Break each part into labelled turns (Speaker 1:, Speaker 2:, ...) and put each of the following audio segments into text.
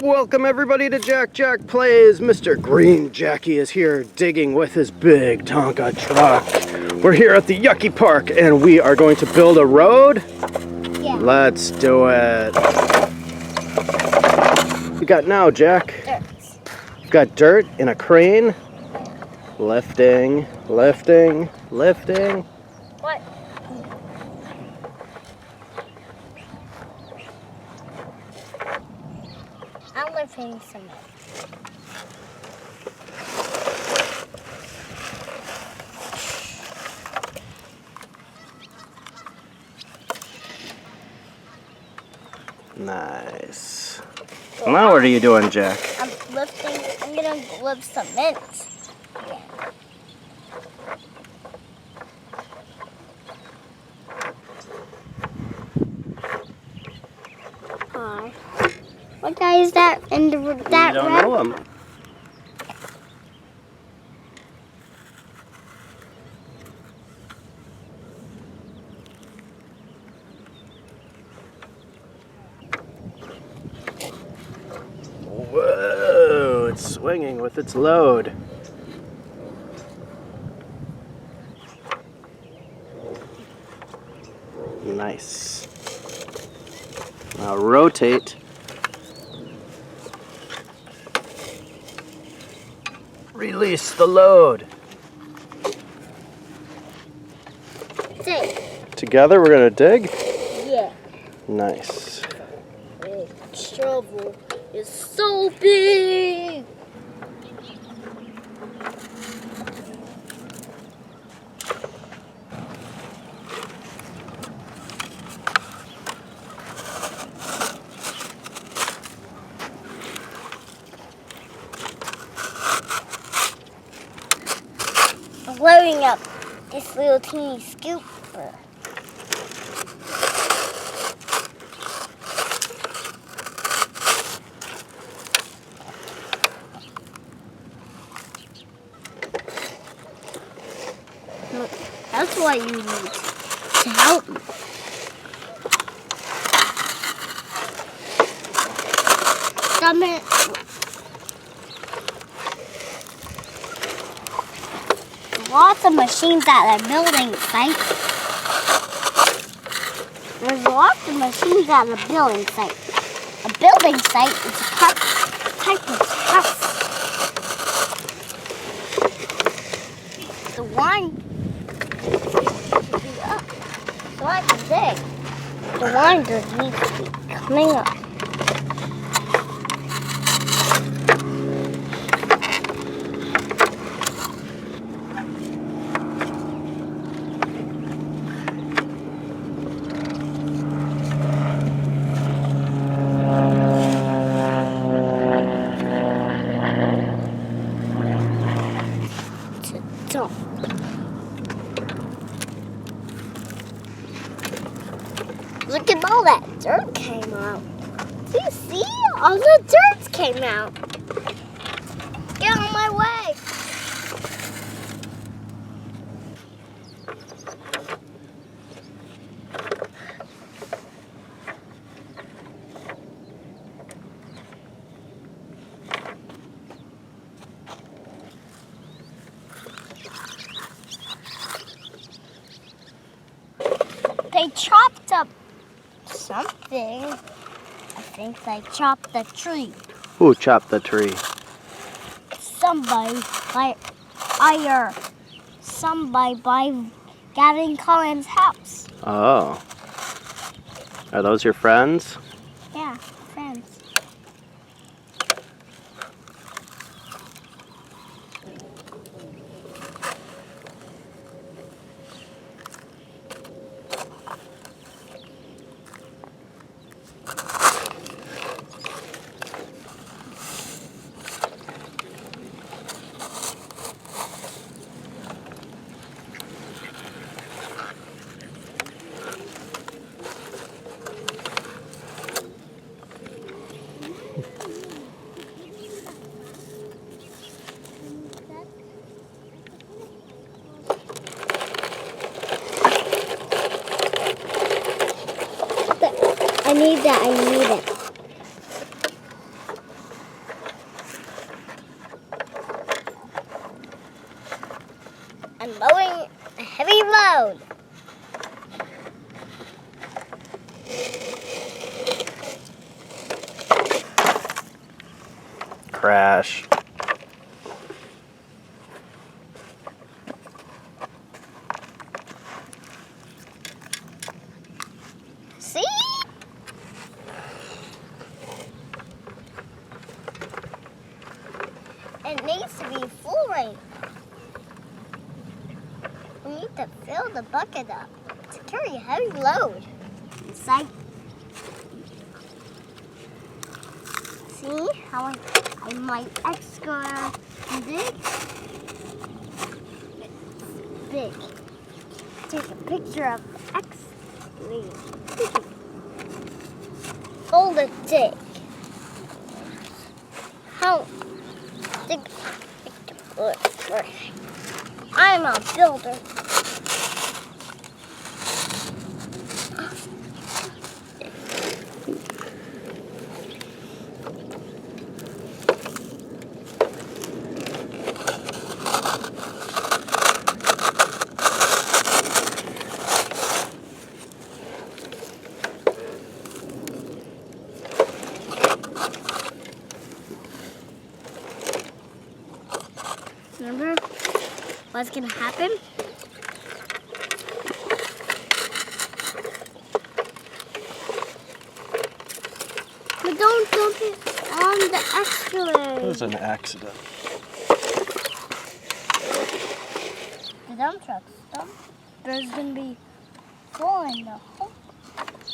Speaker 1: Welcome everybody to Jack Jack Plays. Mr. Green Jackie is here digging with his big Tonka truck. We're here at the Yucky Park and we are going to build a road.
Speaker 2: Yeah.
Speaker 1: Let's do it. What we got now, Jack?
Speaker 2: Dirt.
Speaker 1: We've got dirt in a crane. Lifting, lifting, lifting.
Speaker 2: What? I'm lifting some.
Speaker 1: Nice. Now what are you doing, Jack?
Speaker 2: I'm gonna lift cement. Yeah. What guy is that in that
Speaker 1: You don't
Speaker 2: red?
Speaker 1: know him. Whoa, it's swinging with its load. Nice. Now rotate. Release the load.
Speaker 2: Dig.
Speaker 1: Together we're gonna dig?
Speaker 2: Yeah.
Speaker 1: Nice.
Speaker 2: The shovel is so big. I'm loading up this little teeny scooper. Look, that's what you need to help me. Summit. Lots of machines at the building site. There's lots of machines at the building site. A building site is a type of house. The line should be up so I can dig. The line does need to be coming up. Dump. Look at all that dirt came out. Do you see? All the dirt came out. Get out of my way. They chopped up something. I think they chopped the tree.
Speaker 1: Who chopped the tree?
Speaker 2: Somebody by Gavin Collins' house.
Speaker 1: Oh. Are those your friends?
Speaker 2: Yeah, friends. unloading a heavy load.
Speaker 1: Crash.
Speaker 2: See? It needs to be full right. We need to fill the bucket up to carry a heavy load. Inside. See how I might excavator and dig? It's big. Take a picture of the excavator. Fold the dig. How? Dig. I'm a builder. Remember what's gonna happen? But don't dump it on the excavator.
Speaker 1: It was an accident.
Speaker 2: The dump truck's done. There's gonna be full in the whole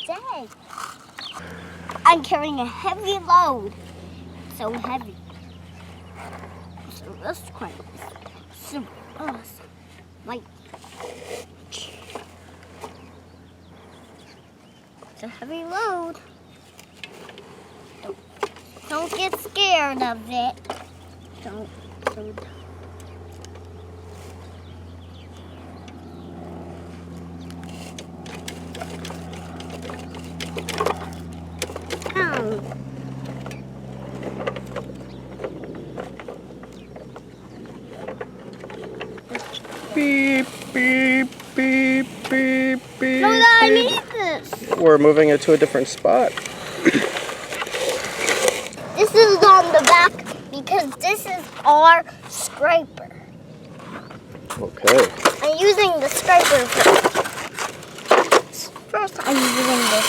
Speaker 2: day. I'm carrying a heavy load. So heavy. So this crane is super awesome. Like, it's a heavy load. Don't get scared of it. Don't.
Speaker 1: Beep, beep, beep, beep, beep.
Speaker 2: No, I
Speaker 1: beep.
Speaker 2: need this.
Speaker 1: We're moving it to a different spot.
Speaker 2: This is on the back because this is our scraper.
Speaker 1: Okay.
Speaker 2: I'm using the scraper first. I'm using the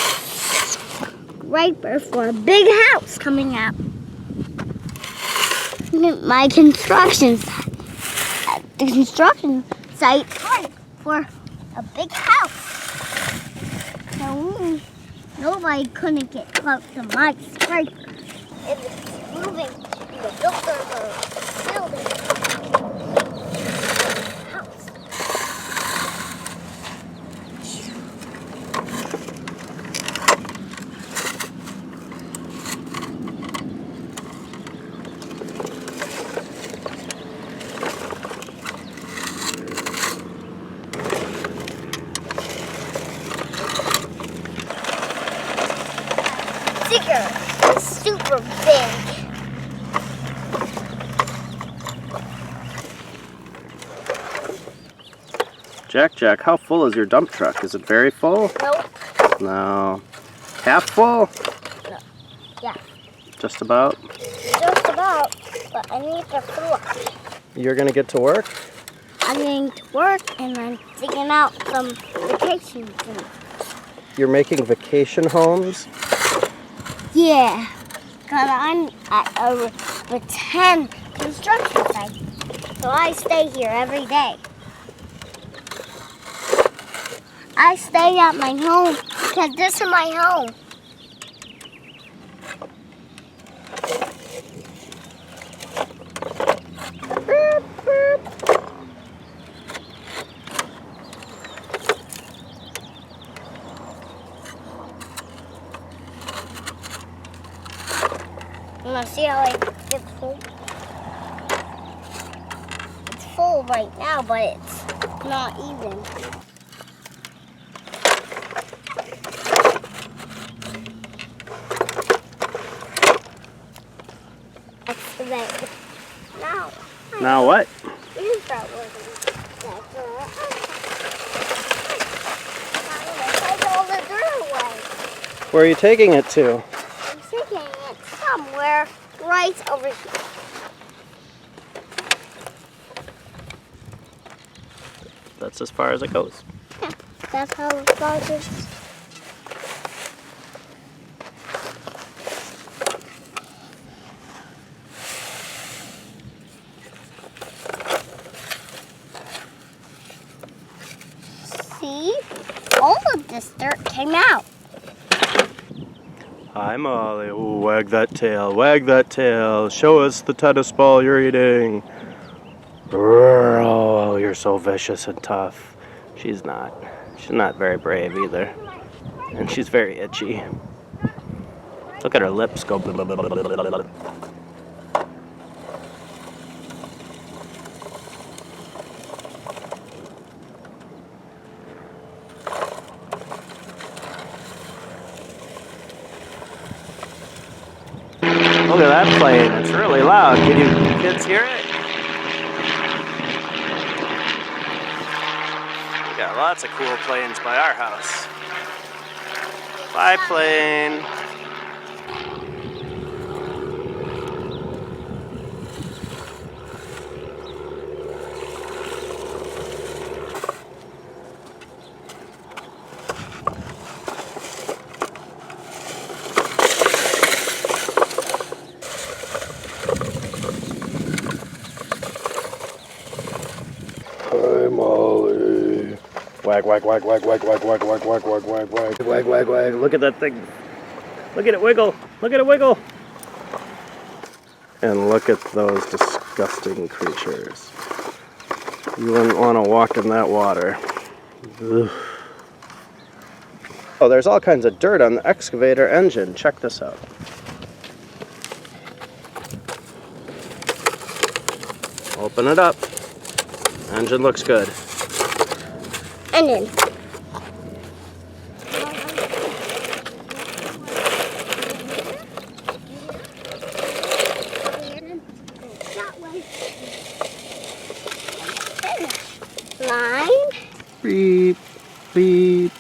Speaker 2: scraper for a big house coming out. My construction site. The construction site for a big house. So nobody couldn't get close to my scraper. If it's moving the builder or building house. It's super big.
Speaker 1: Jack, how full is your dump truck? Is it very full?
Speaker 2: Nope.
Speaker 1: No. Half full?
Speaker 2: No. Yeah.
Speaker 1: Just about?
Speaker 2: Just about, but I need to fill up.
Speaker 1: You're gonna get to work?
Speaker 2: I'm going to work and I'm digging out some vacation things.
Speaker 1: You're making vacation homes?
Speaker 2: Yeah, because I'm at a pretend construction site, so I stay here every day. I stay at my home because this is my home. You want to see how it gets full? It's full right now, but it's not even. Excavator. Now
Speaker 1: Now what?
Speaker 2: use that word.
Speaker 1: Where are you taking it to?
Speaker 2: I'm taking it somewhere right over here.
Speaker 1: That's as far as it goes.
Speaker 2: Yeah, that's how it goes. See? All of this dirt came out.
Speaker 1: Hi, Molly. Ooh, wag that tail. Wag that tail. Show us the tennis ball you're eating. Oh, you're so vicious and tough. She's not. She's not very brave either. And she's very itchy. Look at her lips go. Blah, blah, blah, blah, blah, blah, blah. Look at that plane. It's really loud. Can you kids hear it? We got lots of cool planes by our house. Bye, plane. Hi, Molly. Wag, wag, wag, wag, wag, wag, wag, wag, wag, wag, wag, wag, wag, wag, wag. Look at that thing. Look at it wiggle. Look at it wiggle. And look at those disgusting creatures. You wouldn't want to walk in that water. Ugh. Oh, there's all kinds of dirt on the excavator engine. Check this out. Open it up. Engine looks good.
Speaker 2: And then. Line.
Speaker 1: Beep, beep,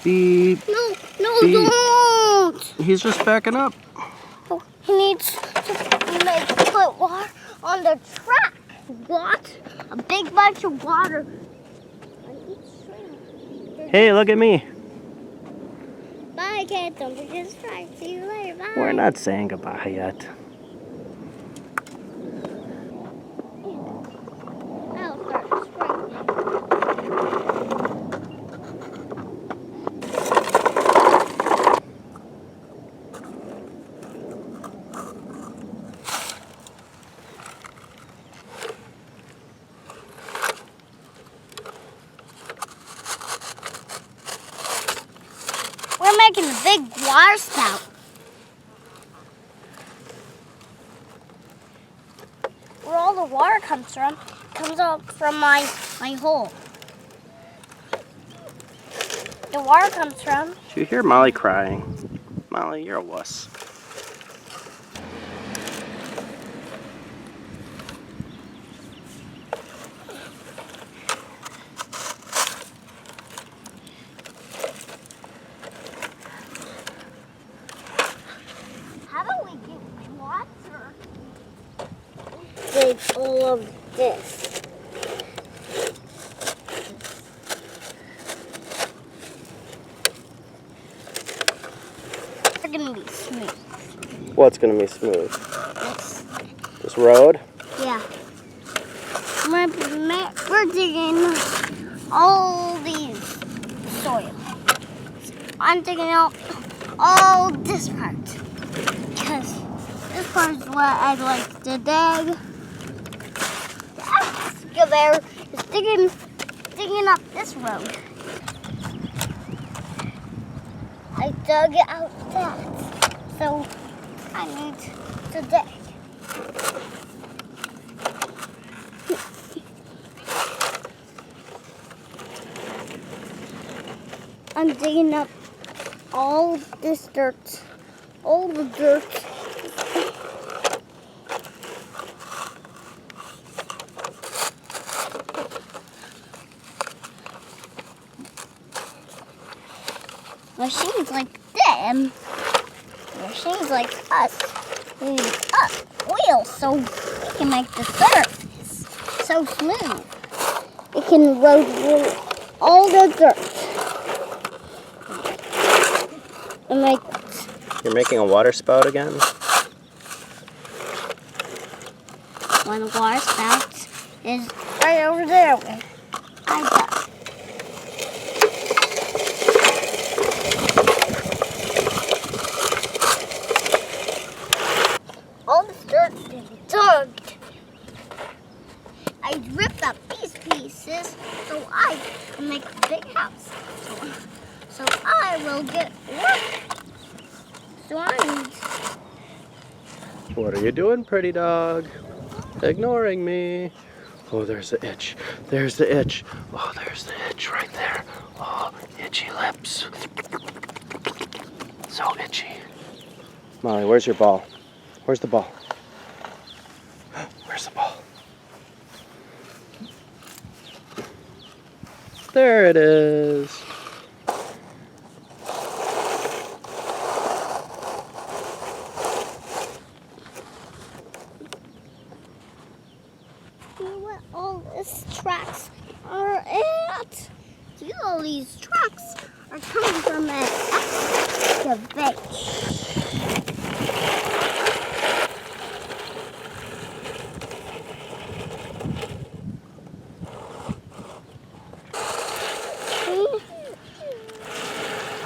Speaker 1: beep.
Speaker 2: No,
Speaker 1: beep.
Speaker 2: don't.
Speaker 1: He's just backing up.
Speaker 2: Oh, he needs to put water on the track. What? A big bunch of water on each string.
Speaker 1: Hey, look at me.
Speaker 2: Bye, Cat. Don't forget to subscribe. See you later. Bye.
Speaker 1: We're not saying goodbye yet.
Speaker 2: We're making a big water spout. Where all the water comes up from my hole. The water comes from.
Speaker 1: Did you hear Molly crying? Molly, you're a wuss.
Speaker 2: How do we get water? With all of this. They're gonna be smooth.
Speaker 1: What's gonna be smooth? This road?
Speaker 2: Yeah. We're digging all these soil. I'm digging out all this part. Because this part is what I like to dig. The excavator is digging up this road. I dug out that. So I need to dig. I'm digging up all this dirt, all the dirt. Machines like this them machines like us need wheels so we can make the surface so smooth. It can road through all the dirt and make.
Speaker 1: You're making a water spout again?
Speaker 2: One water spout is right over there where I dug. All the dirt is dug. I ripped up these pieces so I can make a big house. So I will get work. So I need.
Speaker 1: What are you doing, pretty dog? Ignoring me. Oh, there's the itch. There's the itch. Oh, there's the itch right there. Oh, itchy lips. So itchy. Molly, where's your ball? Where's the ball? Where's the ball? There it is.
Speaker 2: What all these tracks are at? All these tracks are coming from an excavator.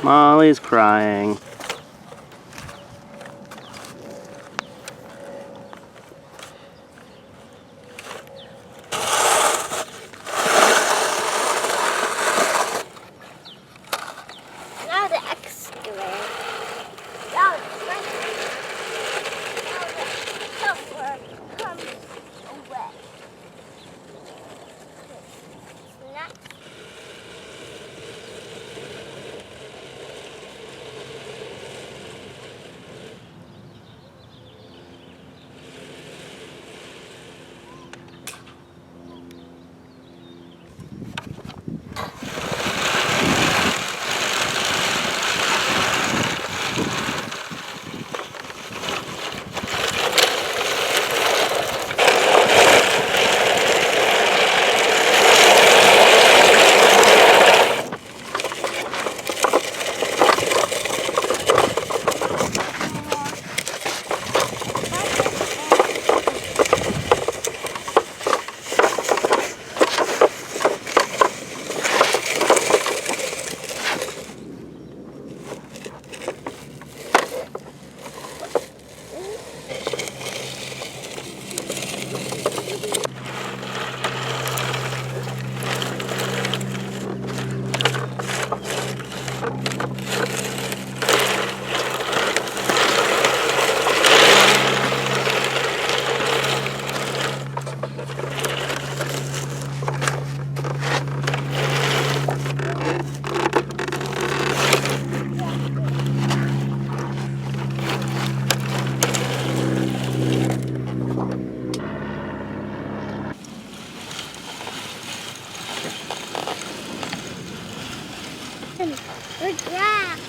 Speaker 1: Molly's crying.
Speaker 2: Now the excavator. Now the sulfur comes away. Next. The grass.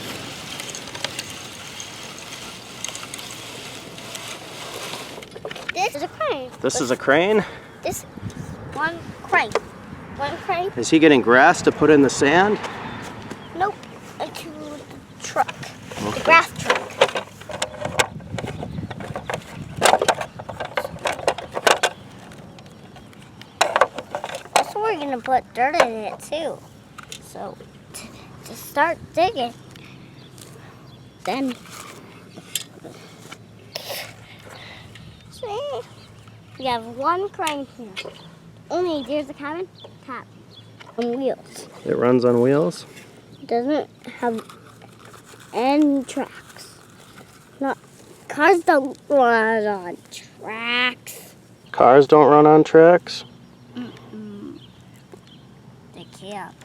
Speaker 2: This is a crane.
Speaker 1: This is a crane?
Speaker 2: This one crane. One crane.
Speaker 1: Is he getting grass to put in the sand?
Speaker 2: Nope. Into the truck. The grass truck. That's where we're gonna put dirt in it too. So to start digging, then see, we have one crane here. Only there's a cabin tap on wheels.
Speaker 1: It runs on wheels?
Speaker 2: It doesn't have any tracks. Not cars don't run on tracks.
Speaker 1: Cars don't run on tracks?
Speaker 2: They can't.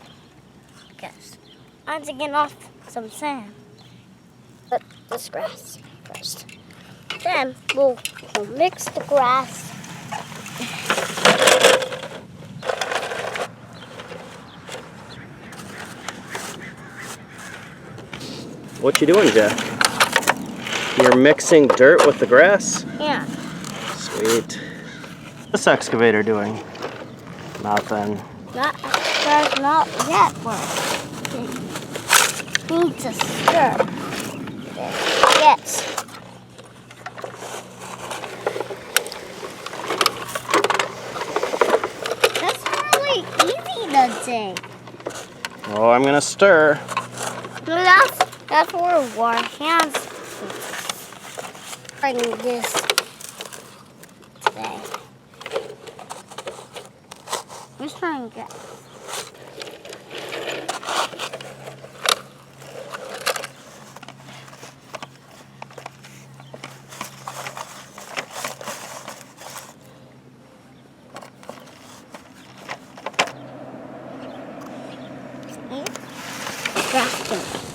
Speaker 2: Guess. I'm taking off some sand. But this grass first. Then we'll mix the grass.
Speaker 1: What you doing, Jack? You're mixing dirt with the grass?
Speaker 2: Yeah.
Speaker 1: Sweet. What's this excavator doing? Nothing.
Speaker 2: There's not yet one. Need to stir. Yes. That's really easy to dig.
Speaker 1: Oh, I'm gonna stir.
Speaker 2: That's where our hands bring this today. Just trying to get. Grafting.